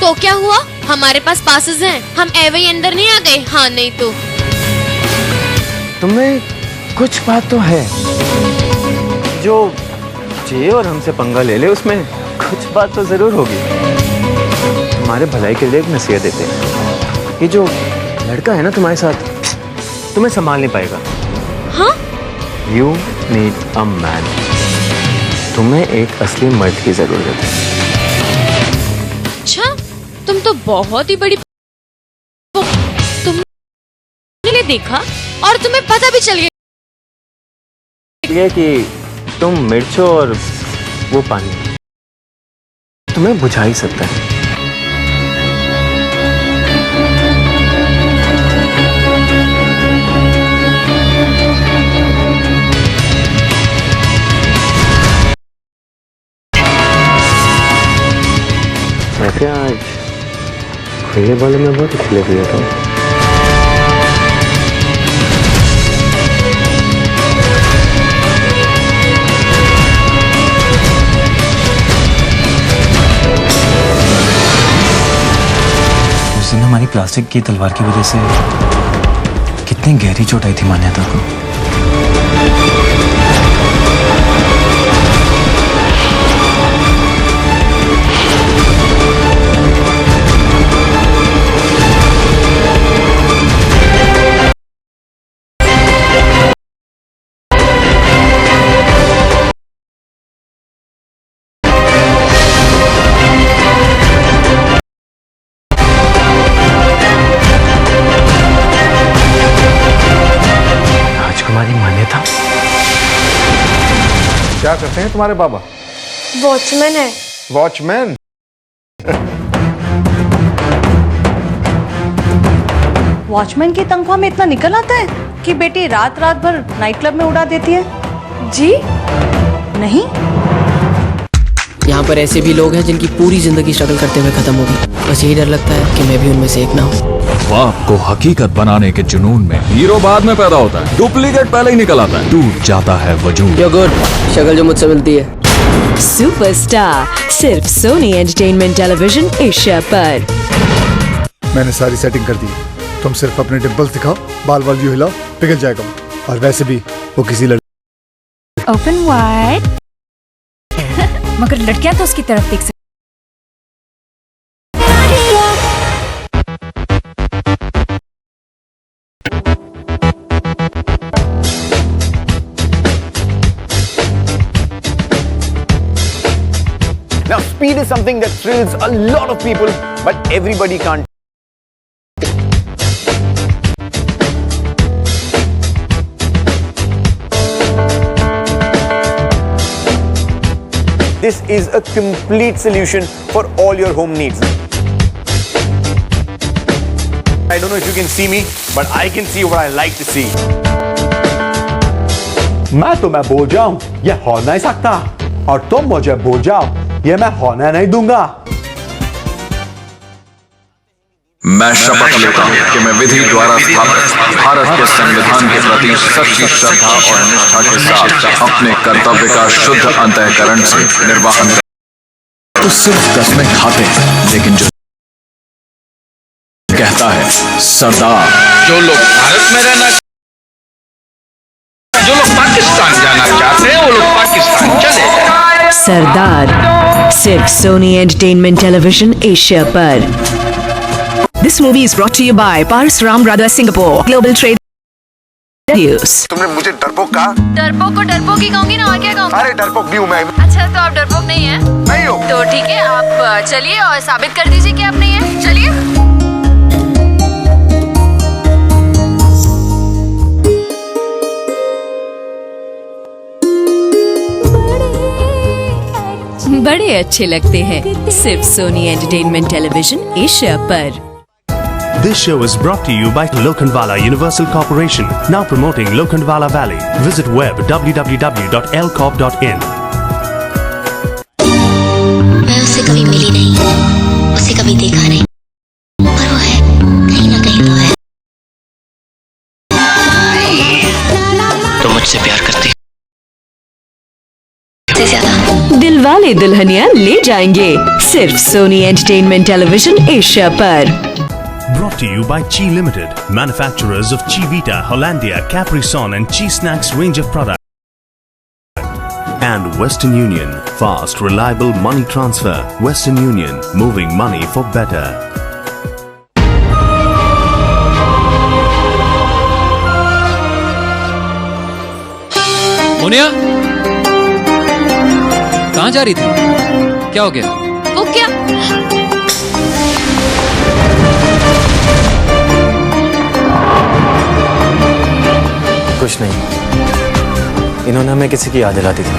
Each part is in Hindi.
तो क्या हुआ, हमारे पास पासेस हैं, हम एवे ही अंदर नहीं आ गए? हाँ नहीं तो तुम्हें कुछ बात तो है जो जे और हमसे पंगा ले ले, उसमें कुछ बात तो जरूर होगी। तुम्हारे भलाई के लिए एक नसीहत देते हैं, ये जो लड़का है ना तुम्हारे साथ, तुम्हें संभाल नहीं पाएगा। हाँ? You need a man। तुम्हें एक असली मर्द की जरूरत है। अच्छा, तुम तो बहुत ही बड़ी, तुमने देखा और तुम्हें पता भी चल गया ये कि तुम मिर्च और वो पानी तुम्हें बुझा ही सकता है। वैसे आज खुले बालों में बहुत अच्छी लग रही है तुम। उस दिन हमारी प्लास्टिक की तलवार की वजह से कितनी गहरी चोट आई थी मान्यता को। मान्यता क्या करते हैं तुम्हारे बाबा? वॉचमैन है। वॉचमैन? वॉचमैन की तनख्वाह में इतना निकल आता है कि बेटी रात रात भर नाइट क्लब में उड़ा देती है। जी नहीं, यहाँ पर ऐसे भी लोग हैं जिनकी पूरी जिंदगी स्ट्रगल करते हुए खत्म होगी। बस यही डर लगता है कि मैं भी उनमें से एक ना हूँ। ख्वाब को हकीकत बनाने के जुनून में हीरो बाद में पैदा होता है, डुप्लीकेट पहले ही निकल आता है, टूट जाता है वजूद। You're good, शक्ल जो मुझसे मिलती है। सुपरस्टार सिर्फ सोनी एंटरटेनमेंट टेलीविजन एशिया पर। मैंने सारी सेटिंग कर दी, तुम सिर्फ अपने डिंपल्स दिखाओ, बाल बाल यूं हिलाओ, पिघल जाएगा वो। और वैसे भी वो किसी लड़की ओपन वाइड मगर लड़कियां तो उसकी तरफ देख सकती। Now, speed is something that thrills a lot of people, but everybody can't. This is a complete solution for all your home needs. I don't know if you can see me, but I can see what I like to see. मैं बोल जाऊं ये हो नहीं सकता, और तुम मुझे बोल जाओ ये मैं होने नहीं दूंगा। मैं शपथ लेता हूँ कि मैं विधि द्वारा स्थापित भारत के संविधान के प्रति सच्ची श्रद्धा और निष्ठा के साथ अपने कर्तव्य का शुद्ध अंतःकरण से निर्वहन तो सिर्फ कस्में खाते हैं, लेकिन जो कहता है सरदार। जो लोग भारत में रहना, जो लोग पाकिस्तान जाना चाहते हैं, वो लोग पाकिस्तान चले जाएं। सरदार सिर्फ सोनी एंटरटेनमेंट टेलीविजन एशिया पर। This movie is brought to you by Parasuram Brothers Singapore Global Trade News। तुमने मुझे डरपोक कहा? डरपोक को डरपोक ही कहूंगी ना, और क्या कहूंगी? अरे डरपोक भी हूँ मैं। अच्छा, तो आप डरपोक नहीं है? नहीं हो तो ठीक है, आप चलिए और साबित कर दीजिए कि आप नहीं है। चलिए। बड़े अच्छे लगते हैं सिर्फ सोनी एंटरटेनमेंट टेलीविजन एशिया पर। This show is brought to you by Lokhandwala Universal Corporation, now promoting Lokhandwala Valley. Visit web www.lcorp.in। मैं उससे कभी मिली नहीं, उसे कभी देखा नहीं, पर वो है, कहीं ना कहीं तो है। तो मुझसे प्यार करती से ज्यादा दिल दिलवाले दुल्हनिया ले जाएंगे सिर्फ सोनी एंटरटेनमेंट टेलीविजन एशिया पर। Brought to you by Chi Limited, manufacturers of Chi Vita, Hollandia, Capri Sun and Chi Snacks range of products. And Western Union, fast, reliable money transfer. Western Union, moving money for better. Moniya, कहाँ जा रही थी? क्या हो गया? वो क्या? कुछ नहीं, इन्होंने हमें किसी की याद दिलाती थी।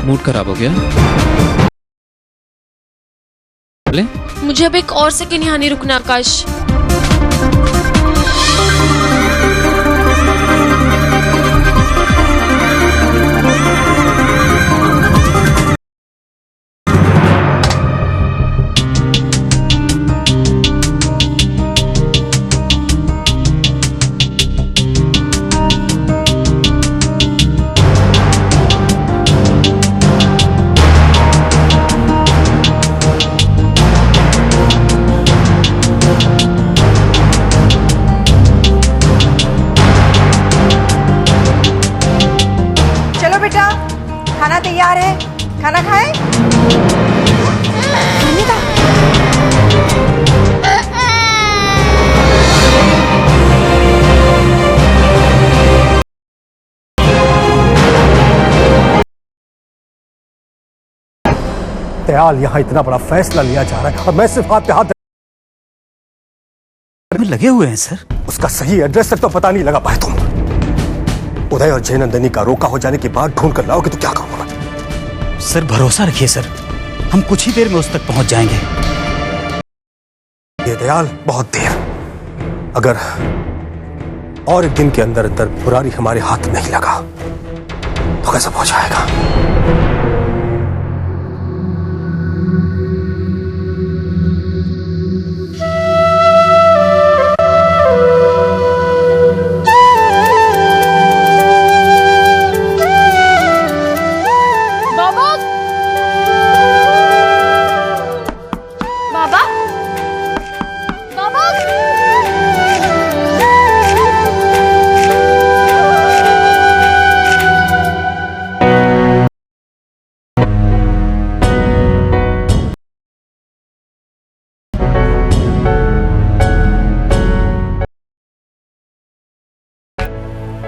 मूड खराब हो गया? मुझे अब एक और सेकंड यहाँ नहीं रुकना आकाश। खाना तैयार है, खाना खाए। दयाल, यहाँ इतना बड़ा फैसला लिया जा रहा है और मैं सिर्फ हाथ पे हाथ में लगे हुए हैं सर। उसका सही एड्रेस तक तो पता नहीं लगा पाए तुम। उदय और जयनंदनी का रोका हो जाने के बाद ढूंढ कर लाओगे तो क्या करूंगा? सर भरोसा रखिए सर, हम कुछ ही देर में उस तक पहुंच जाएंगे। ये दयाल, बहुत देर। अगर और एक दिन के अंदर अंदर मुरारी हमारे हाथ नहीं लगा तो कैसा पहुंचाएगा?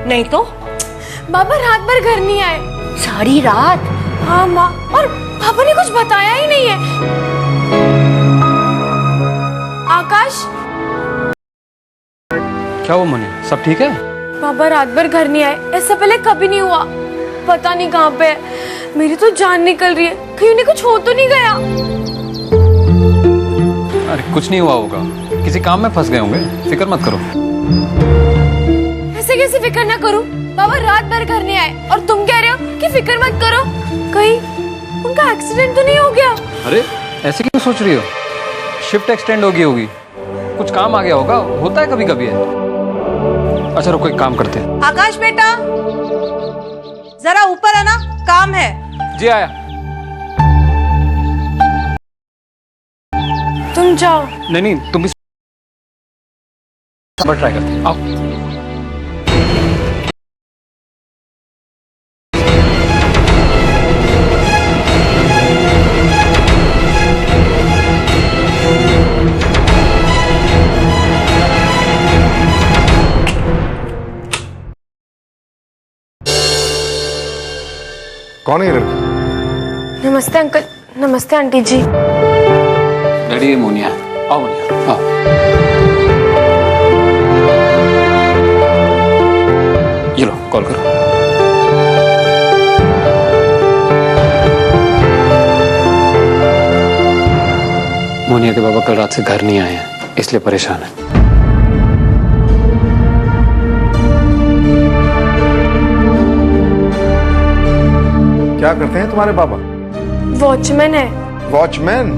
नहीं तो बाबा रात भर घर नहीं आए। सारी रात? हाँ माँ, और पापा ने कुछ बताया ही नहीं है। आकाश, क्या हुआ मोनिया, सब ठीक है? बाबा रात भर घर नहीं आए, ऐसा पहले कभी नहीं हुआ। पता नहीं कहाँ पे है, मेरी तो जान निकल रही है। कहीं उन्हें कुछ हो तो नहीं गया? अरे कुछ नहीं हुआ होगा, किसी काम में फंस गए होंगे, फिक्र मत करो। ऐसे कैसे फिक्र ना करूं? बाबा रात भर घर नहीं आए और तुम कह रहे हो कि फिक्र मत करो। कहीं उनका एक्सीडेंट तो नहीं हो गया? अरे ऐसे क्यों सोच रही हो? शिफ्ट एक्सटेंड हो गई होगी, कुछ काम आ गया होगा, होता है कभी कभी है। अच्छा रुको, एक काम करते हैं। आकाश बेटा, जरा ऊपर आना, काम है। जी आया। तुम जाओ। नहीं तुम भी ट्राई करते हैं, आओ। कौन है ये लड़की? नमस्ते अंकल। नमस्ते आंटी जी। डैडी ये मोनिया। आओ मोनिया, आओ। ये लो, कॉल करो। मोनिया के बाबा कल रात से घर नहीं आए हैं, इसलिए परेशान है। क्या करते हैं तुम्हारे पापा? वॉचमैन है। वॉचमैन?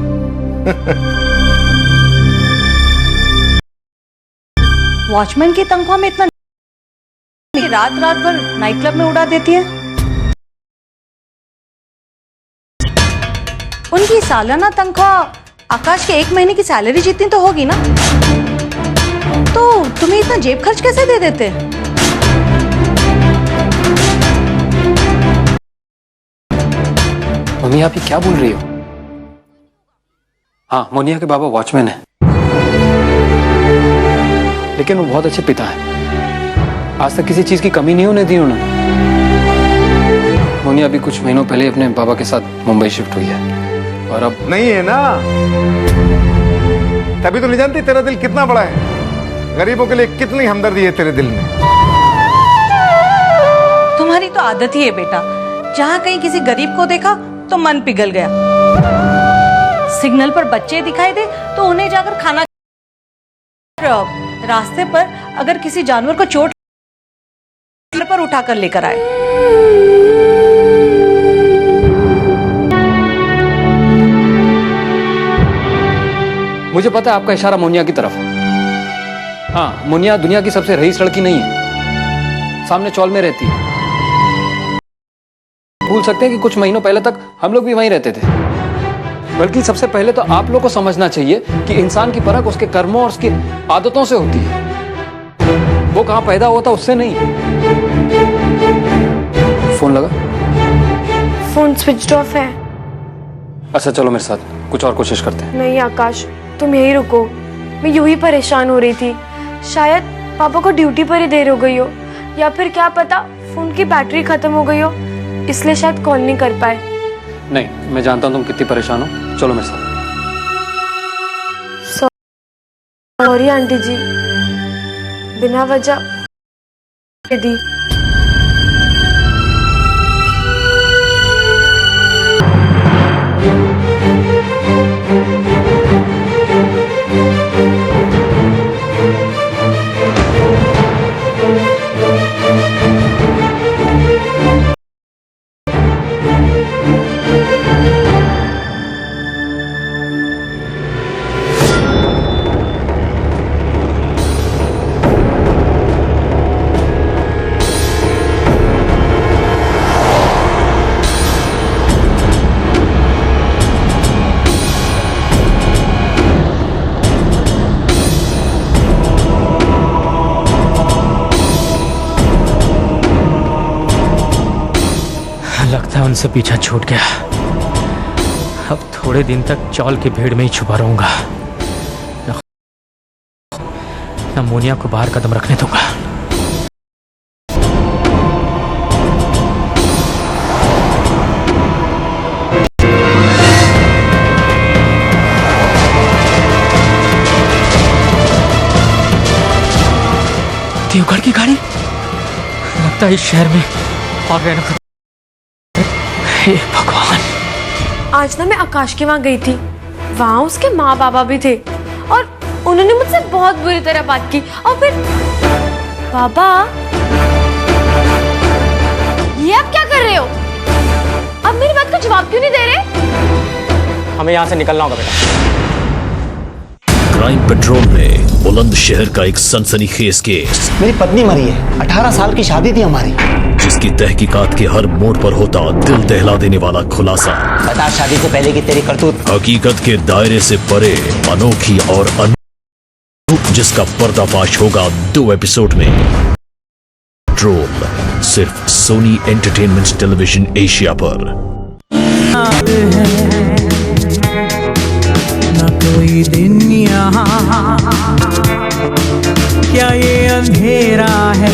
वॉचमैन की तनख्वाह में इतना रात रात भर नाइट क्लब में उड़ा देती है। उनकी सालाना तनख्वाह आकाश के 1 महीने की सैलरी जितनी तो होगी ना, तो तुम्हें इतना जेब खर्च कैसे दे देते? मम्मी आप ये क्या बोल रही हो? हाँ, मोनिया के बाबा वॉचमैन है, लेकिन वो बहुत अच्छे पिता है। आज तक किसी चीज की कमी नहीं होने दी उन्होंने। मोनिया अभी कुछ महीनों पहले अपने बाबा के साथ मुंबई शिफ्ट हुई है और अब नहीं है ना, तभी तो नहीं जानती तेरा दिल कितना बड़ा है। गरीबों के लिए कितनी हमदर्दी है तेरे दिल में। तुम्हारी तो आदत ही है बेटा, जहाँ कहीं किसी गरीब को देखा तो मन पिघल गया। सिग्नल पर बच्चे दिखाई दे तो उन्हें जाकर खाना, रास्ते पर अगर किसी जानवर को चोट पर उठाकर लेकर आए। मुझे पता है आपका इशारा मोनिया की तरफ है। हाँ, मोनिया दुनिया की सबसे रईस लड़की नहीं है, सामने चौल में रहती है। भूल सकते हैं कि कुछ महीनों पहले तक हम लोग भी वहीं रहते थे। बल्कि सबसे पहले तो आप लोग को समझना चाहिए कि इंसान की परख उसके कर्मों और उसकी आदतों से होती है, वो कहां पैदा होता उससे नहीं। फोन लगा? फोन स्विच ऑफ है। अच्छा चलो मेरे साथ कुछ और कोशिश करते हैं। नहीं आकाश, तुम यहीं रुको, मैं यूं ही परेशान हो रही थी। शायद पापा को ड्यूटी पर ही देर हो गई हो, या फिर क्या पता फोन की बैटरी खत्म हो गई हो, इसलिए शायद कॉल नहीं कर पाए। नहीं, मैं जानता हूं तुम कितनी परेशान हो, चलो मेरे साथ। सॉरी आंटी जी, बिना वजह दी। लगता है उनसे पीछा छूट गया। अब थोड़े दिन तक चौल की भीड़ में ही छुपा रहूंगा, न मोनिया को बाहर कदम रखने दूंगा। देवगढ़ की गाड़ी, लगता है इस शहर में आ गए ना। हे भगवान, आज ना मैं आकाश के वहां गई थी, वहां उसके माँ बाबा भी थे और उन्होंने मुझसे बहुत बुरी तरह बात की। और फिर बाबा, ये आप क्या कर रहे हो? अब मेरी बात का जवाब क्यों नहीं दे रहे? हमें यहाँ से निकलना होगा बेटा। क्राइम पेट्रोल में बुलंद शहर का एक सनसनीखेज केस। मेरी पत्नी मरी है, 18 साल की शादी थी हमारी, जिसकी तहकीकात के हर मोड़ पर होता दिल दहला देने वाला खुलासा। बता शादी से पहले की तेरी करतूत हकीकत के दायरे से परे अनोखी और अनूप, जिसका पर्दाफाश होगा 2 एपिसोड में। पेट्रोल सिर्फ सोनी एंटरटेनमेंट टेलीविजन एशिया पर। न कोई दिन यहाँ, क्या ये अंधेरा है?